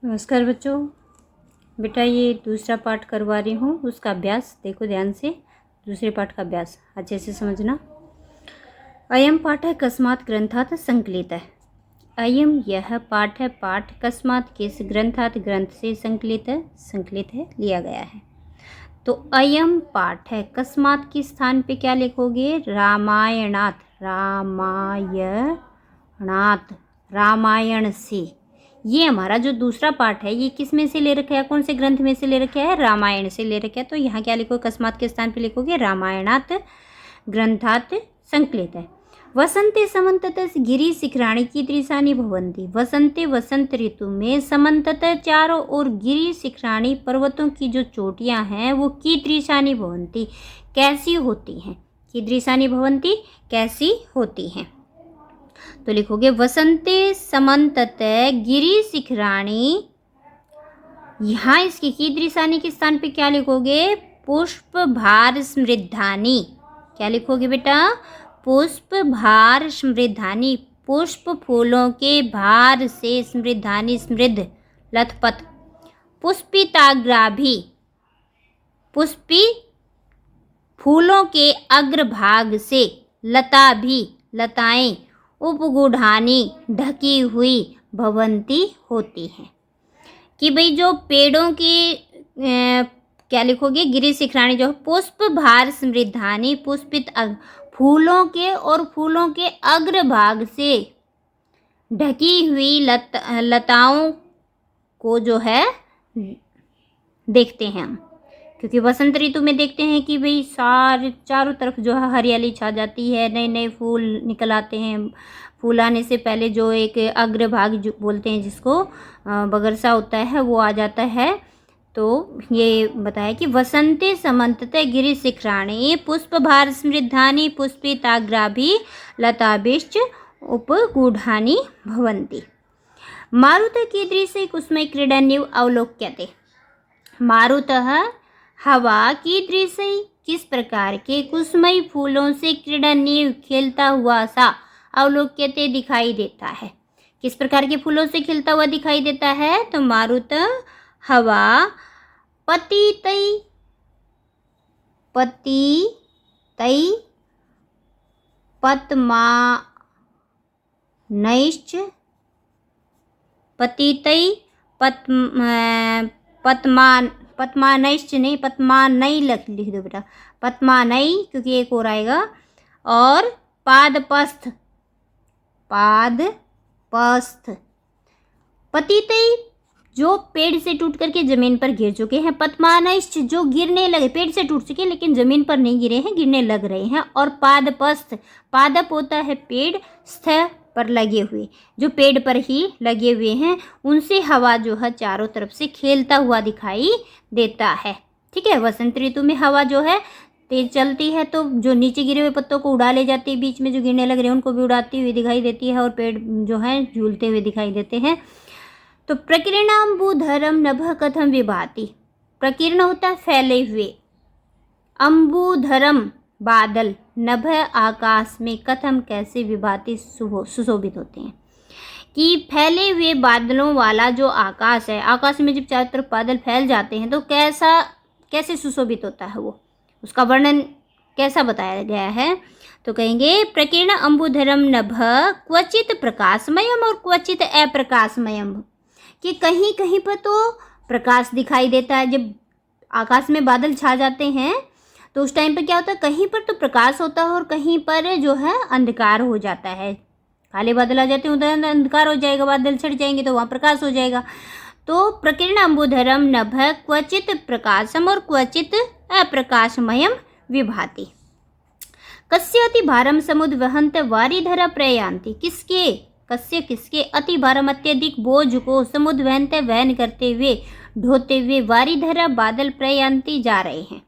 नमस्कार बच्चों। बेटा ये दूसरा पाठ करवा रही हूँ, उसका अभ्यास देखो ध्यान से। दूसरे पाठ का अभ्यास अच्छे से समझना। अयम पाठ है कस्मात् ग्रंथात् संकलित है। अयम यह पाठ है, पाठ कस्मात् किस, ग्रंथात् ग्रंथ से, संकलित है लिया गया है। तो अयम पाठ है, कस्मात् के स्थान पे क्या लिखोगे? रामायणात्, रामायण से। ये हमारा जो दूसरा पाठ है ये किस में से ले रखा है, कौन से ग्रंथ में से ले रखा है? रामायण से ले रखा है। तो यहाँ क्या लिखोगे? अकस्मात के स्थान पे लिखोगे रामायणात् ग्रंथात् संकलित है। वसंते समन्ततः गिरि शिखराणि कीदृशानि भवन्ति। वसंते वसंत ऋतु में समन्ततः चारों ओर गिरि शिखराणि पर्वतों की जो चोटियाँ हैं वो कीदृशानि भवन्ति कैसी होती हैं। कीदृशानि भवन्ति कैसी होती हैं। तो लिखोगे वसंते समन्ततः गिरि शिखराणि। यहाँ इसकी कीदृशानि के स्थान पे क्या लिखोगे? पुष्प भार समृद्धानि। क्या लिखोगे बेटा? पुष्प भार समृद्धानि। पुष्प फूलों के भार से, समृद्धानि समृद्ध लथपथ। पुष्पिताग्राभि, पुष्पी फूलों के अग्रभाग से, लता भी लताएं, उपगूढ़ानी ढकी हुई, भवंती होती हैं। कि भाई जो पेड़ों की क्या लिखोगे? गिरि शिखराणि जो पुष्प भार समृद्धानी, पुष्पित फूलों के और फूलों के अग्रभाग से ढकी हुई लताओं को जो है देखते हैं हम। क्योंकि वसंत ऋतु में देखते हैं कि भाई सारे चारों तरफ जो है हरियाली छा जाती है, नए नए फूल निकल आते हैं। फूल आने से पहले जो एक अग्रभाग जो बोलते हैं जिसको बगरसा होता है वो आ जाता है। तो ये बताया कि वसंते समन्ततः गिरि शिखराणि पुष्पभार समृद्धानि पुष्पिताग्राभि लताभिश्च उपगूढ़ानि भवन्ति। मारुतः कीदृशै कुसुमै क्रीडन्युः अवलोक्यते। मारुतः हवा कीदृशै किस प्रकार के, कुसुमई फूलों से, क्रीडन्युः खेलता हुआ सा, अवलोक्यते दिखाई देता है। किस प्रकार के फूलों से खिलता हुआ दिखाई देता है? तो मारुत हवा पतितै पद्मानैश्च, पतितै पद्मानैश्च नहीं, पद्मानै लिख दो बेटा, पद्मानै क्योंकि एक और आएगा। और पादपस्थ, पतितै जो पेड़ से टूट करके जमीन पर गिर चुके हैं, पद्मानैश्च जो गिरने लगे, पेड़ से टूट चुके लेकिन जमीन पर नहीं गिरे हैं, गिरने लग रहे हैं। और पादपस्थ, पादप होता है पेड़, स्थ पर लगे हुए, जो पेड़ पर ही लगे हुए हैं, उनसे हवा जो है चारों तरफ से खेलता हुआ दिखाई देता है। ठीक है। वसंत ऋतु में हवा जो है तेज चलती है तो जो नीचे गिरे हुए पत्तों को उड़ा ले जाती है, बीच में जो गिरने लग रहे हैं उनको भी उड़ाती हुई दिखाई देती है, और पेड़ जो है झूलते हुए दिखाई देते हैं। तो प्रकीर्णाम्बुधरम नभः कथम विभाति। प्रकीर्ण होता है फैले हुए, अम्बुधरम बादल, नभ आकाश में, कथम कैसे, विभाति सुशोभित होते हैं। कि फैले हुए बादलों वाला जो आकाश है, आकाश में जब चारों तरफ बादल फैल जाते हैं तो कैसे सुशोभित होता है वो, उसका वर्णन कैसा बताया गया है। तो कहेंगे प्रकीर्ण अम्बुधरम नभ क्वचित प्रकाशमयम और क्वचित अप्रकाशमयम। कि कहीं कहीं पर तो प्रकाश दिखाई देता है, जब आकाश में बादल छा जाते हैं तो उस टाइम पर क्या होता है, कहीं पर तो प्रकाश होता है और कहीं पर जो है अंधकार हो जाता है। काले बादल आ जाते हैं, उधर अंधकार हो जाएगा, बादल छट जाएंगे तो वहाँ प्रकाश हो जाएगा। तो प्रकीर्ण अम्बुधरम नभ क्वचित प्रकाशम और क्वचित अप्रकाशमयम विभाति। कस्य अति भारम समुद्र वहंत वारिधरा प्रयान्ति। किसके अति भारम अत्यधिक बोझ को समुद्र वहन करते हुए, ढोते हुए, वारिधरा बादल प्रयान्ति जा रहे हैं।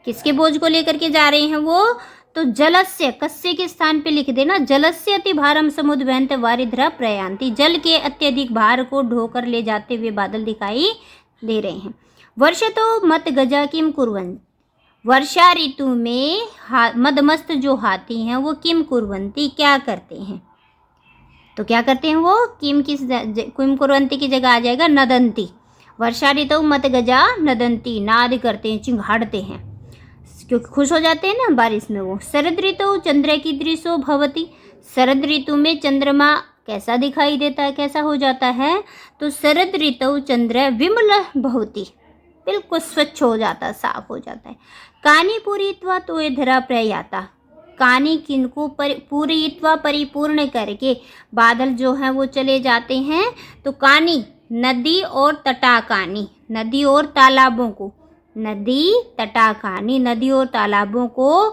किसके बोझ को लेकर के जा रहे हैं वो? तो जलस्य, कस्य के स्थान पे लिख देना, जलस्य अति भारम समुद्र वहंत वारिधरा प्रयान्ति। जल के अत्यधिक भार को ढोकर ले जाते हुए बादल दिखाई दे रहे हैं। वर्षतो मत गजा किम कुर्वन्। वर्षा ऋतु में मदमस्त जो हाथी हैं वो किम कुर्वन्ति क्या करते हैं। तो क्या करते हैं वो, किम कुर्वन्ति की जगह आ जाएगा नदन्ति। वर्षा ऋतु मत गजा नदन्ति, नाद करते हैं, चिंघाड़ते हैं, क्योंकि खुश हो जाते हैं ना बारिश में वो। शरद ऋतु चंद्र कीदृशो भवति, शरद ऋतु में चंद्रमा कैसा दिखाई देता है, कैसा हो जाता है, तो शरद ऋतु चंद्र विमल भवति, बिल्कुल स्वच्छ हो जाता, साफ हो जाता है। कानी पूरीत्वा तो धरा प्रयाता, कानी किनको पूरीत्वा परिपूर्ण करके बादल जो हैं वो चले जाते हैं। तो कानी नदी और तटाकानी, नदी और तालाबों को, नदी तटाकानी, नदी और तालाबों को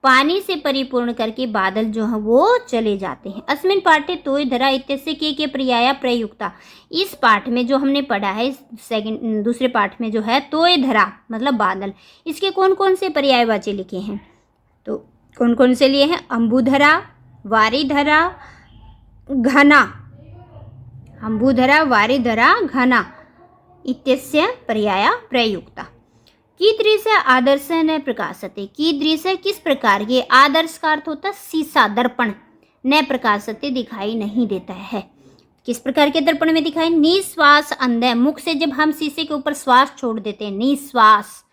पानी से परिपूर्ण करके बादल जो है वो चले जाते हैं। अस्मिन् पाठे तोय धरा इत्यस्य के पर्याया प्रयुक्ता, इस पाठ में जो हमने पढ़ा है, दूसरे पाठ में जो है तोय धरा मतलब बादल, इसके कौन कौन से पर्यायवाची लिखे हैं, तो कौन कौन से लिए हैं, अंबुधरा, वारिधरा, घना, अंबुधरा, वारिधरा, घना इत्यस्य पर्याया प्रयुक्ता। कीदृश आदर्श न प्रकाशते, कीदृश किस प्रकार के, आदर्श का अर्थ होता है शीशा, दर्पण, न प्रकाशते दिखाई नहीं देता है, किस प्रकार के दर्पण में दिखाई, निश्वास अंध, मुख से जब हम शीशे के ऊपर श्वास छोड़ देते हैं, निश्वास,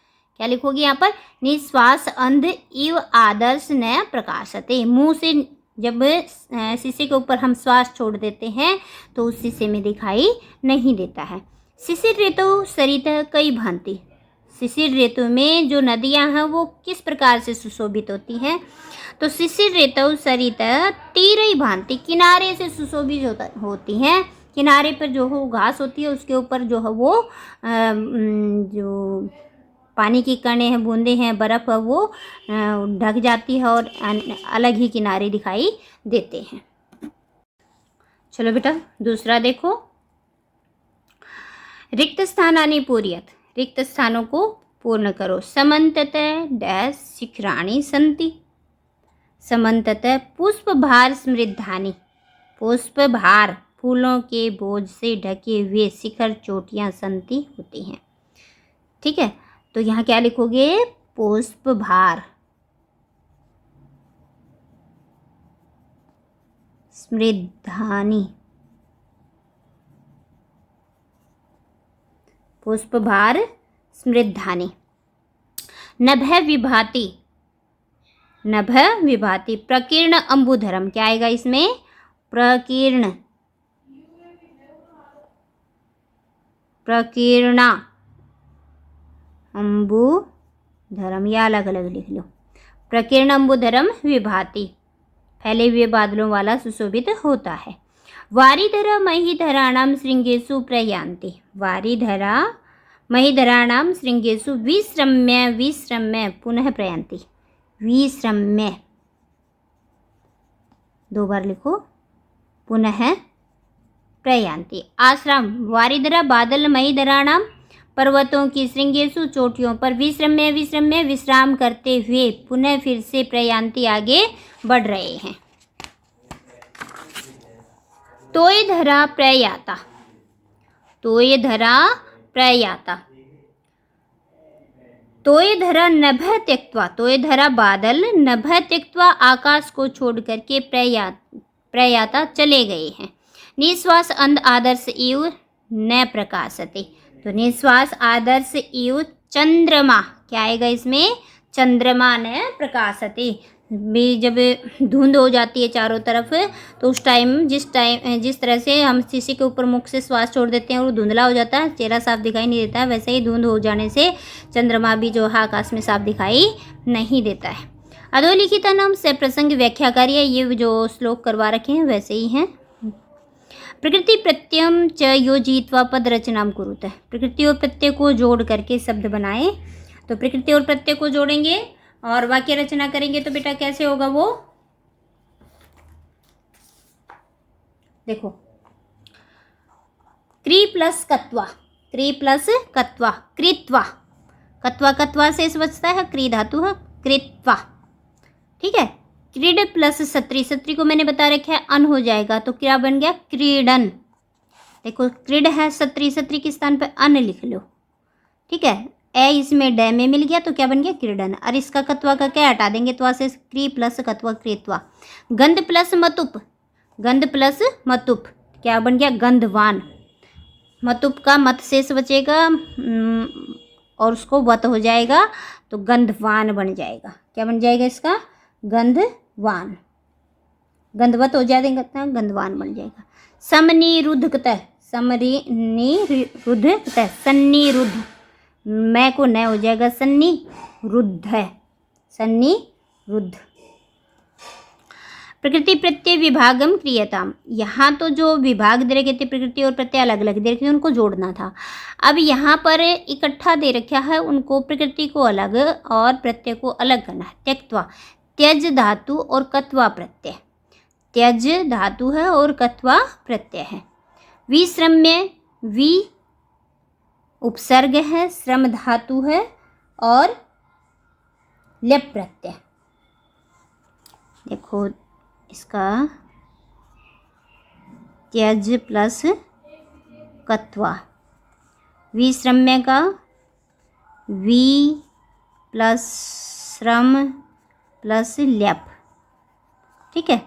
क्या लिखोगे यहाँ पर, निश्वास अंध इव आदर्श न प्रकाशते, मुंह से जब शीशे के ऊपर हम श्वास छोड़ देते हैं तो उस शीशे में दिखाई नहीं देता है। शिशिर ऋतु सरित कई भांति, शिशिर ऋतु में जो नदियां हैं वो किस प्रकार से सुशोभित होती हैं, तो शिशिर ऋतु सरित तीरई भांति, किनारे से सुशोभित होती हैं, किनारे पर जो हो घास होती है उसके ऊपर जो है वो जो पानी की कणें हैं, बूंदे हैं, बर्फ़ है वो ढक जाती है और अलग ही किनारे दिखाई देते हैं। चलो बेटा दूसरा देखो, रिक्त स्थानानि पूरयत, रिक्त स्थानों को पूर्ण करो। समन्ततः डैश शिखराणि सन्ति, समन्ततः पुष्पभार समृद्धानि, पुष्पभार फूलों के बोझ से ढके हुए शिखर चोटियां सन्ति होती हैं। ठीक है, तो यहाँ क्या लिखोगे, पुष्पभार समृद्धानि, पुष्पभार समृद्धानि। नभ विभाति, नभ विभाति, प्रकीर्ण अंबुधरम, क्या आएगा इसमें, प्रकीर्ण, प्रकीर्णा अंबुधरम, या अलग अलग लिख लो, प्रकीर्ण अंबुधरम विभाति, फैले हुए बादलों वाला सुशोभित होता है। वारिधरा महीधराणाम श्रृंगेषु प्रयान्ति, वारिधरा महीधराणाम श्रृंगेषु विश्रम्य, विश्रम्य पुनः प्रयान्ति, विश्रम्य दो बार लिखो, पुनः प्रयान्ति। आश्रम, वारिधरा बादल महीधराणाम पर्वतों की श्रृंगेषु चोटियों पर विश्रम्य, विश्रम्य विश्राम करते हुए पुनः फिर से प्रयान्ति आगे बढ़ रहे हैं। तोय धरा प्रयाता, तोय धरा प्रयाता, तोय धरा नभ त्यक्त्वा, तोय धरा बादल नभ त्यक्त्वा आकाश को छोड़ करके प्रयाता चले गए हैं। निश्वास अंध आदर्श इव न प्रकाशते, तो निश्वास आदर्श इव चंद्रमा, क्या आएगा इसमें, चंद्रमा न प्रकाशते, भी जब धुंध हो जाती है चारों तरफ तो उस टाइम जिस तरह से हम शीशे के ऊपर मुख से श्वास छोड़ देते हैं और धुंधला हो जाता है, चेहरा साफ दिखाई नहीं देता है, वैसे ही धुंध हो जाने से चंद्रमा भी जो है आकाश में साफ दिखाई नहीं देता है। अधोलिखित नाम से प्रसंग व्याख्याकारी है, ये जो श्लोक करवा रखे हैं वैसे ही हैं। प्रकृति प्रत्ययम च योजित्वा पद रचनाम कुरुत, प्रकृति और प्रत्यय को जोड़ करके शब्द बनाए, तो प्रकृति और प्रत्यय को जोड़ेंगे और वाक्य रचना करेंगे तो बेटा कैसे होगा वो, देखो, क्री प्लस कत्वा, क्री प्लस कत्वा, कृत्वा, कत्वा कत्वा से बचता है, क्री धातु है, कृत्वा, ठीक है। क्रीड प्लस सत्री, सत्री को मैंने बता रखा है अन हो जाएगा तो क्या बन गया, क्रीडन। देखो क्रीड है सत्री, सत्री के स्थान पर अन लिख लो, ठीक है। ए इसमें डे में मिल गया तो क्या बन गया, क्रीडन। और इसका कत्वा का क्या हटा देंगे तो से क्री प्लस कत्वा कृत्वा। गंध प्लस मतुप, गंध प्लस मतुप क्या बन गया? गंधवान। मतुप का मत शेष बचेगा और उसको वत हो जाएगा तो गंधवान बन जाएगा। क्या बन जाएगा इसका? गंधवान। गंधवत हो जाएगा तो गंधवान बन जाएगा। समनिरुद्धकतः, समनिरुद्धकतः, सन्निरुद्ध, मैं को न हो जाएगा सन्निरुद्ध है, सन्निरुद्ध। प्रकृति प्रत्यय विभागम क्रियताम, यहाँ तो जो विभाग दे रखे थे प्रकृति और प्रत्यय अलग अलग दे रखे थे उनको जोड़ना था। अब यहाँ पर इकट्ठा दे रखा है, उनको प्रकृति को अलग और प्रत्यय को अलग करना है। त्यक्त्वा, त्यज धातु और कत्वा प्रत्यय, त्यज धातु है और कत्वा प्रत्यय है। विश्रम्य, वि उपसर्ग है, श्रम धातु है और लेप प्रत्यय। देखो इसका त्यज प्लस कत्वा, विश्रम्य का वी प्लस श्रम प्लस ल्यप, ठीक है।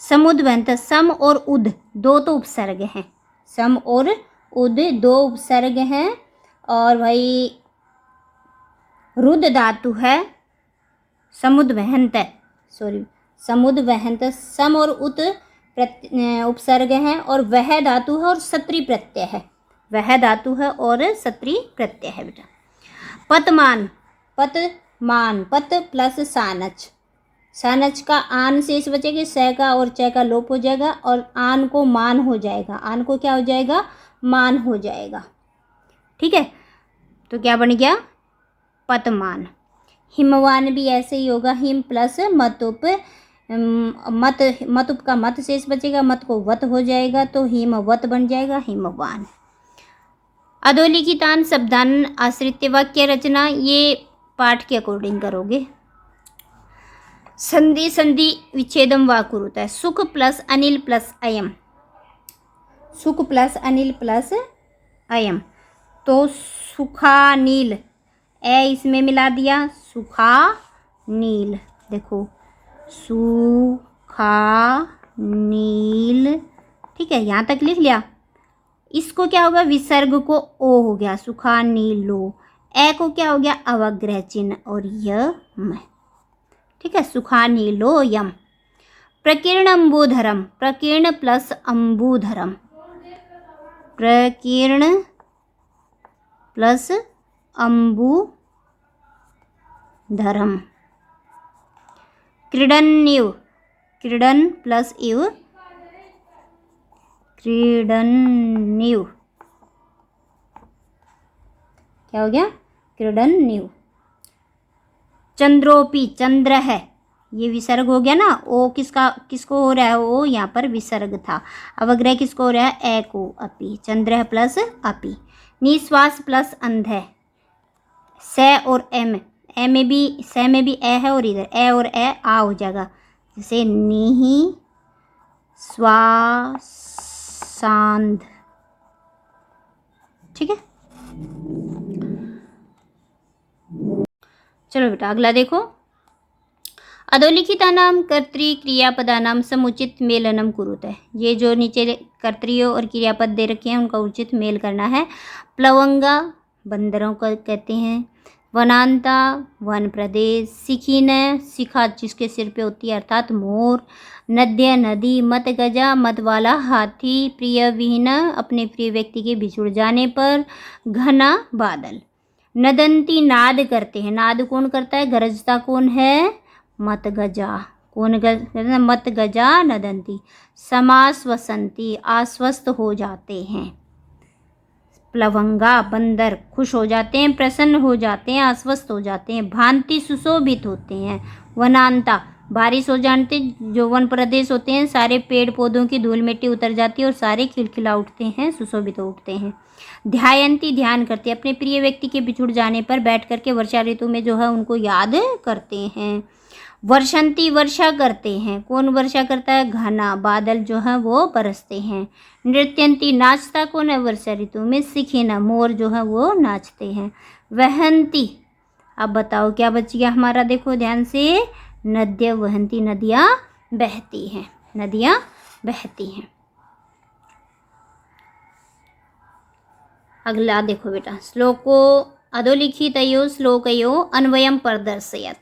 समुद्भवंत, सम और उद दो तो उपसर्ग हैं, सम और उद दो उपसर्ग हैं और भाई रुद धातु है, समुद्भवंत, सॉरी समुद्भवंत, सम और उत उपसर्ग हैं और वह धातु है और सत्री प्रत्यय है, वह धातु है और सत्री प्रत्यय है बेटा। पतमान, पतमान, पत प्लस सानच, सानच का आन शेष बचेगा, स का और च का लोप हो जाएगा और आन को मान हो जाएगा, आन को क्या हो जाएगा? मान हो जाएगा, ठीक है। तो क्या बन गया? पतमान। हिमवान भी ऐसे ही होगा, हिम प्लस मतुप, मतुप का मत शेष बचेगा, मत को वत हो जाएगा तो हिमवत बन जाएगा, हिमवान। अधोलिखितान शब्दान आश्रित्य वाक्य रचना, ये पाठ के अकॉर्डिंग करोगे। संधि संधि विच्छेदम वा कुरुता है, सुख प्लस अनिल प्लस अयम, सुख प्लस अनिल प्लस अयम, तो सुखानील, ए इसमें मिला दिया, सुखानील, देखो सुखानील, ठीक है, यहाँ तक लिख लिया। इसको क्या होगा? विसर्ग को ओ हो गया, सुखानीलो, ए को क्या हो गया? अवग्रह चिन्ह और यम, ठीक है, सुखानीलो यम। प्रकीर्ण अम्बुधरम, प्रकीर्ण प्लस अम्बुधरम, प्रकीर्ण प्लस अम्बुधरम। क्रीडन्निव, क्रीडन प्लस इव, क्रीडन्निव, क्या हो गया? क्रीडन्निव। चंद्रोपि, चंद्र है, ये विसर्ग हो गया ना, ओ किसको हो रहा है? ओ यहाँ पर विसर्ग था, अवग्रह किसको हो रहा है? ए को, अपि, चंद्र प्लस अपि। निश्वास प्लस अंध है, से और एम, ए में भी, से में भी ए है और इधर ए और ए आ हो जाएगा, जैसे निहि स्वासांध, ठीक है। चलो बेटा अगला देखो। अधोलिखितानाम कर्तृ क्रियापदानाम समुचित मेलनम कुरुते, ये जो नीचे कर्तृयों और क्रियापद दे रखे हैं उनका उचित मेल करना है। प्लवंगा बंदरों को कहते हैं, वनांता वन प्रदेश, शिखिन शिखा जिसके सिर पे होती है अर्थात मोर, नद्य नदी, मत गजा मत वाला हाथी, प्रिय विहीन अपने प्रिय व्यक्ति के बिछुड़ जाने पर, घना बादल। नदंती नाद करते हैं, नाद कौन करता है? गरजता कौन है? मत गजा, कौन गजा? मत गजा नदंती। समाश्वसंती आश्वस्त हो जाते हैं, प्लवंगा बंदर खुश हो जाते हैं, प्रसन्न हो जाते हैं, आश्वस्त हो जाते हैं। भांति सुशोभित होते हैं। वनांता बारिश हो जाते, जो वन प्रदेश होते हैं सारे पेड़ पौधों की धूल मिट्टी उतर जाती है और सारे खिलखिला उठते हैं, सुशोभित हो उठते हैं। ध्यायंती ध्यान करते हैं, अपने प्रिय व्यक्ति के बिछुड़ जाने पर बैठ करके वर्षा ऋतु में जो है उनको याद करते हैं। वर्षंती वर्षा करते हैं, कौन वर्षा करता है? घना बादल जो है वो बरसते हैं। नृत्यंती नाचता कौन है वर्षा ऋतु में? शिखिना मोर जो है वो नाचते हैं। वहंती, अब बताओ क्या बच गया हमारा? देखो ध्यान से, नद्य वहंती नदियाँ बहती हैं, नदियाँ बहती हैं। अगला देखो बेटा, श्लोको अधोलिखितयो श्लोकयो अन्वयम प्रदर्शयत।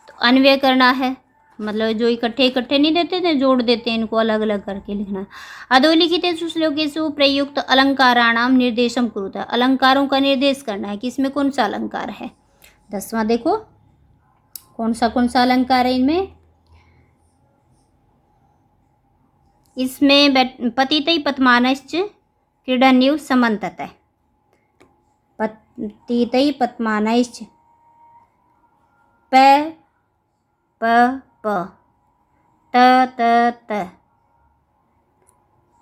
तो अन्वय करना है, मतलब जो इकट्ठे इकट्ठे नहीं देते थे, जोड़ देते हैं, इनको अलग अलग करके लिखना। अधोलिखितेषु श्लोकेषु प्रयुक्त अलंकाराणाम निर्देशम कुरुत। अलंकारों का निर्देश करना है कि इसमें कौन सा अलंकार है। 10वां देखो, कौन सा अलंकार है इनमें। इसमें पतितै पतमानश्च क्रीडन्युः समन्ततः। पतितै पतमानश्च प प प त त त।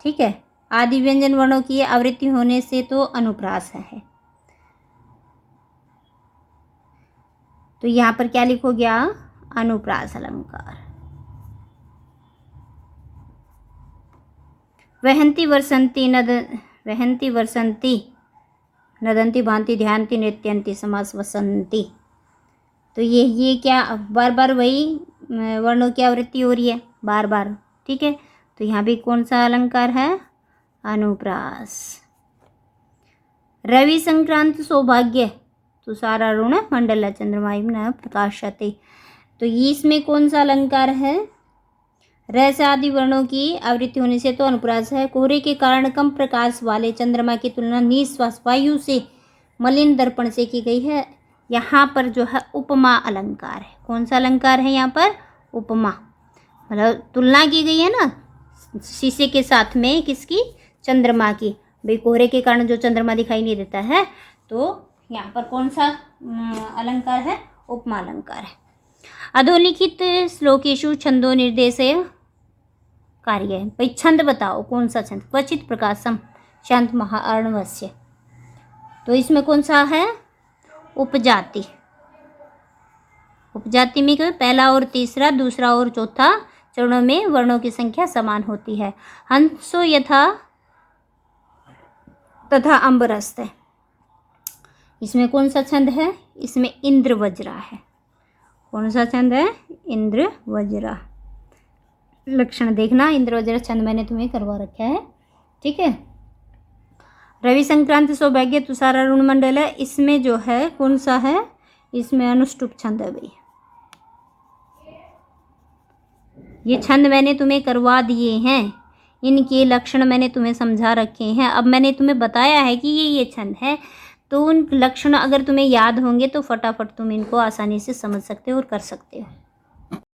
ठीक है, आदि व्यंजन वर्णों की आवृत्ति होने से तो अनुप्रास है। तो यहाँ पर क्या लिखोगे, अनुप्रास अलंकार। वहंती वर्षंती नदंती भांति ध्यानती नृत्यंती समास वसंती। तो ये क्या बार बार वही वर्णों की आवृत्ति हो रही है बार बार। ठीक है, तो यहाँ भी कौन सा अलंकार है, अनुप्रास। रवि संक्रांत सौभाग्य तुषारारुण मंडल चंद्रमायुं प्रकाशते। तो ये इसमें कौन सा अलंकार है, र से आदि वर्णों की आवृत्ति होने से तो अनुप्रास है। कोहरे के कारण कम प्रकाश वाले चंद्रमा की तुलना निश्वास वायु से मलिन दर्पण से की गई है। यहाँ पर जो है उपमा अलंकार है। कौन सा अलंकार है यहाँ पर, उपमा, मतलब तुलना की गई है ना शीशे के साथ में, किसकी, चंद्रमा की। भाई कोहरे के कारण जो चंद्रमा दिखाई नहीं देता है, तो यहाँ पर कौन सा अलंकार है, उपमा अलंकार है। अधोलिखित श्लोकेषु छंदो निर्देशय कार्य। भाई छंद बताओ, कौन सा छंद। क्वचित प्रकाशम शांत महाअर्णवस्य। तो इसमें कौन सा है, उपजाति। उपजाति में पहला और तीसरा, दूसरा और चौथा चरणों में वर्णों की संख्या समान होती है। हंसो यथा तथा अम्बरस्त। इसमें कौन सा छंद है, इसमें इंद्र वज्रा है। कौन सा छंद है, इंद्र वज्रा। लक्षण देखना, इंद्र वज्रा छंद मैंने तुम्हें करवा रखा है। ठीक है, रवि संक्रांत सौभाग्य तुषारारुण मंडल है। इसमें जो है कौन सा है, इसमें अनुष्टुप छंद है। भाई ये छंद मैंने तुम्हें करवा दिए हैं, इनके लक्षण मैंने तुम्हें समझा रखे हैं। अब मैंने तुम्हें बताया है कि ये छंद है, तो उन लक्षण अगर तुम्हें याद होंगे तो फटाफट तुम इनको आसानी से समझ सकते हो और कर सकते हो।